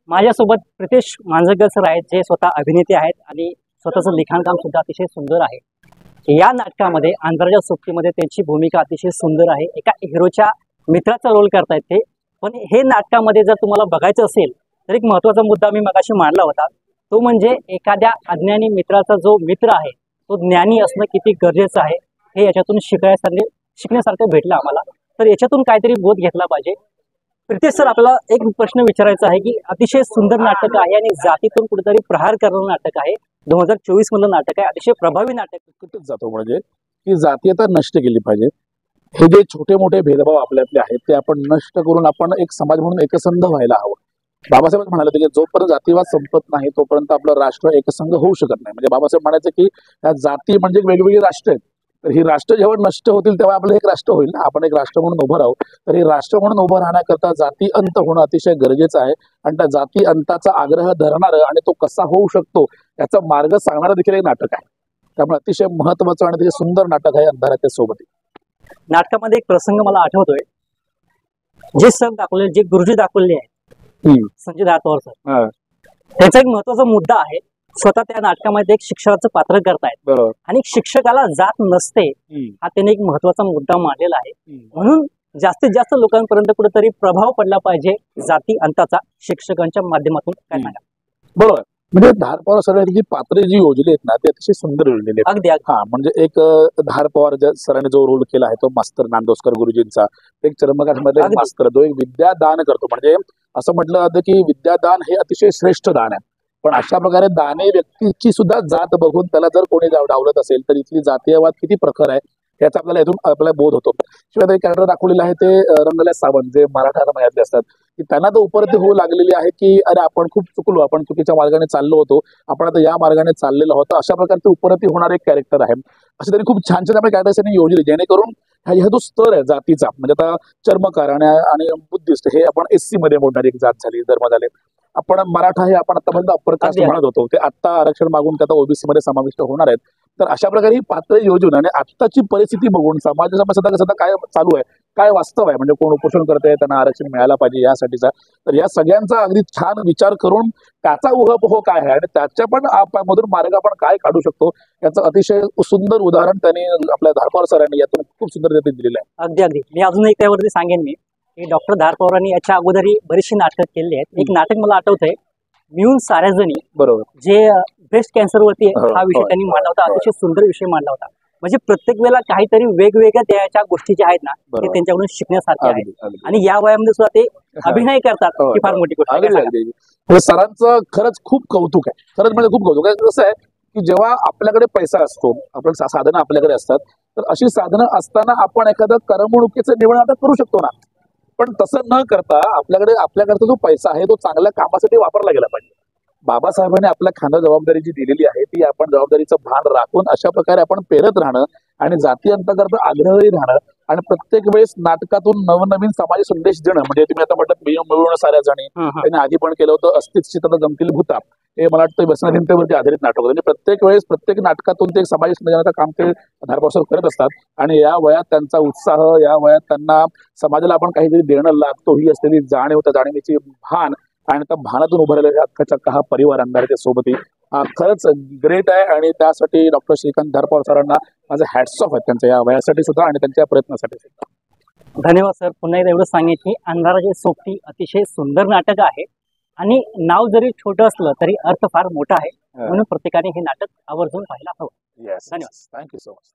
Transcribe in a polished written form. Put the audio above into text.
माझ्यासोबत प्रितेश मांजरेकर सर आहेत, जे स्वतः अभिनेते आहेत आणि स्वतःचं लिखाणकाम सुद्धा अतिशय सुंदर आहे. या नाटकामध्ये आंध्राच्या सोबतीमध्ये त्यांची भूमिका अतिशय सुंदर आहे. एका हिरोच्या मित्राचा रोल करतायत ते. पण हे नाटकामध्ये जर तुम्हाला बघायचं असेल तर एक महत्त्वाचा मुद्दा मी मगाशी मांडला होता, तो म्हणजे एखाद्या अज्ञानी मित्राचा जो मित्र आहे तो ज्ञानी असणं किती गरजेचं आहे हे याच्यातून शिकण्यासारखं भेटलं आम्हाला. तर याच्यातून काहीतरी बोध घेतला पाहिजे. प्रितेश सर, आपल्याला एक प्रश्न विचारायचा आहे की अतिशय सुंदर नाटक आहे आणि जातीतून कुठेतरी प्रहार करणारं नाटक आहे. 2024 मधलं नाटक आहे, अतिशय प्रभावी नाटक. कुठेच जातो म्हणजे की जातीयता नष्ट केली पाहिजे. हे जे छोटे मोठे भेदभाव आपल्यातले आहेत ते आपण नष्ट करून आपण एक समाज म्हणून एकसंध व्हायला हवं. बाबासाहेब म्हणाले होते की जोपर्यंत जातीवाद संपत नाही तोपर्यंत आपलं राष्ट्र एकसंध होऊ शकत नाही. म्हणजे बाबासाहेब म्हणायचे की ह्या जाती म्हणजे वेगवेगळी राष्ट्र आहेत, तर ही राष्ट्र जेव्हा नष्ट होतील तेव्हा आपलं एक राष्ट्र होईल ना. आपण एक राष्ट्र म्हणून उभं राहू. तर हे राष्ट्र म्हणून उभं राहण्याकरता जाती अंत होणं अतिशय गरजेचं आहे. आणि त्या जाती अंताचा आग्रह धरणारं आणि तो कसा होऊ शकतो याचा मार्ग सांगणारं देखील एक नाटक आहे. त्यामुळे अतिशय महत्वाचं आणि अतिशय सुंदर नाटक आहे अंधाराच्या सोबती. नाटकामध्ये एक प्रसंग मला आठवतोय, जे सर दाखवले, जे गुरुजी दाखवले आहेत संजय दातोर सर, त्याचा एक महत्वाचा मुद्दा आहे. स्वतः त्या नाटकामध्ये एक शिक्षकाचं पात्र करतायत आणि शिक्षकाला जात नसते हा त्याने एक महत्वाचा मुद्दा मांडलेला आहे. म्हणून जास्तीत जास्त लोकांपर्यंत कुठेतरी प्रभाव पडला पाहिजे जाती अंताचा शिक्षकांच्या माध्यमातून. काय सांगा? बरोबर. म्हणजे धार पवार सरांनी जी पात्रे जी योजली आहेत ना ते अतिशय सुंदर योजलेली आहेत. अगदी हा म्हणजे एक धार पवार सरांनी जो रोल केला आहे तो मास्तर नांदोस्कर गुरुजींचा, एक चर्मकाठ मध्ये मास्तर, तो एक विद्यादान करतो. म्हणजे असं म्हटलं जातं की विद्यादान हे अतिशय श्रेष्ठ दान आहे. पण अशा प्रकारे दाने व्यक्तीची सुद्धा जात बघून त्याला जर कोणी डावलत असेल तर इथली जातीयवाद किती प्रखर आहे याचा आपल्याला इथून आपल्याला बोध होतो. शिवाय ते कॅरेक्टर दाखवलेलं आहे ते रंगल्या सावंत, जे मराठा समाजातले असतात, की त्यांना तर उपरती होऊ लागलेली आहे की अरे आपण खूप चुकलो, आपण चुकीच्या मार्गाने चाललो होतो, आपण आता या मार्गाने चाललेलो होतो. अशा प्रकारचे उपरती होणारे एक कॅरेक्टर आहे. असे त्यांनी खूप छान छान आपल्या कॅरेक्टर्स त्यांनी योजले जेणेकरून हा जो स्तर आहे जातीचा, म्हणजे आता चर्मकार आणि बुद्धिस्ट हे आपण SC मध्ये मोडणारी एक जात झाली, धर्म झाले. आपण मराठा हे आपण आतापर्यंत अप्पर कास्ट म्हणत होतो, ते आता आरक्षण मागून आता OBC मध्ये समाविष्ट होणार आहेत. तर अशा प्रकारे ही पात्र योजना आणि आत्ताची परिस्थिती बघून समाजामध्ये सध्या काय चालू आहे, काय वास्तव आहे, म्हणजे कोण उपोषण करत आहे, त्यांना आरक्षण मिळायला पाहिजे यासाठीचा. तर या सगळ्यांचा अगदी छान विचार करून त्याचा उहापोह काय आहे आणि त्याच्या पण मधून मार्ग आपण काय काढू शकतो याचं अतिशय सुंदर उदाहरण त्यांनी आपल्या धारपवार सरांनी यातून खूप सुंदर दिलेलं आहे. अगदी अगदी. मी अजून एक त्यावरती सांगेन मी की डॉक्टर धार पवारांनी याच्या अगोदरही बरीचशी नाटकं केली आहेत. एक नाटक मला आठवतंय, मिळून साऱ्या जणी, बरोबर, जे ब्रेस्ट कॅन्सर वरती हा विषय त्यांनी मांडला होता. अतिशय सुंदर विषय मांडला होता. म्हणजे प्रत्येक वेळेला काहीतरी वेगवेगळ्या त्याच्या गोष्टी ज्या आहेत ना ते त्यांच्याकडून शिकण्यासारखे आहेत आणि या वयामध्ये सुद्धा ते अभिनय करतात. ही फार मोठी गोष्ट आहे. सरांचं खरंच खूप कौतुक आहे. खरंच म्हणजे खूप कौतुक आहे. कसं आहे की जेव्हा आपल्याकडे पैसा असतो, आपण साधनं आपल्याकडे असतात, तर अशी साधनं असताना आपण एखादं करमणुकीचं निवड आता करू शकतो ना. पण तसं न करता आपल्याकडचा जो पैसा आहे तो चांगल्या कामासाठी वापरला गेला पाहिजे. बाबासाहेबांनी आपल्या खांद्यावर जबाबदारी जी दिलेली आहे ती आपण जबाबदारीचं भान राखून अशा प्रकारे आपण पेरत राहणं आणि जाती अंतर्गत आग्रही राहणं आणि प्रत्येक वेळेस नाटकातून नवनवीन समाज संदेश देणं. म्हणजे तुम्ही आता म्हटलं मिळून साऱ्या जणी, त्यांनी आधी पण केलं होतं अस्तित्व जमतील भूता, हे मला वाटतं व्यसनाधीनतेवरती आधारित नाटक होतं. म्हणजे प्रत्येक वेळेस प्रत्येक नाटकातून ते एक समाज संदेशाचं काम ते धारपवार करत असतात आणि या वयात त्यांचा उत्साह, या वयात त्यांना समाजाला आपण काहीतरी देणं लागतो ही असलेली जाणीव, त्या जाणीवेची भान आणि त्या भानातून उभारलेल्या अख्खा हा परिवार अंधाराच्या सोबती खरंच ग्रेट आहे. आणि त्यासाठी डॉक्टर श्रीकांत धार पवार सरांना माझं हॅट्स ऑफ आहे, त्यांच्या या वयासाठी सुद्धा आणि त्यांच्या प्रयत्नासाठी सुद्धा. धन्यवाद सर. पुन्हा एकदा एवढं सांगेन की अंधाराची सोबती अतिशय सुंदर नाटक आहे आणि नाव जरी छोटं असलं तरी अर्थ फार मोठा आहे. म्हणून प्रत्येकाने हे नाटक आवर्जून पाहायला हवं. धन्यवाद. Thank you so much.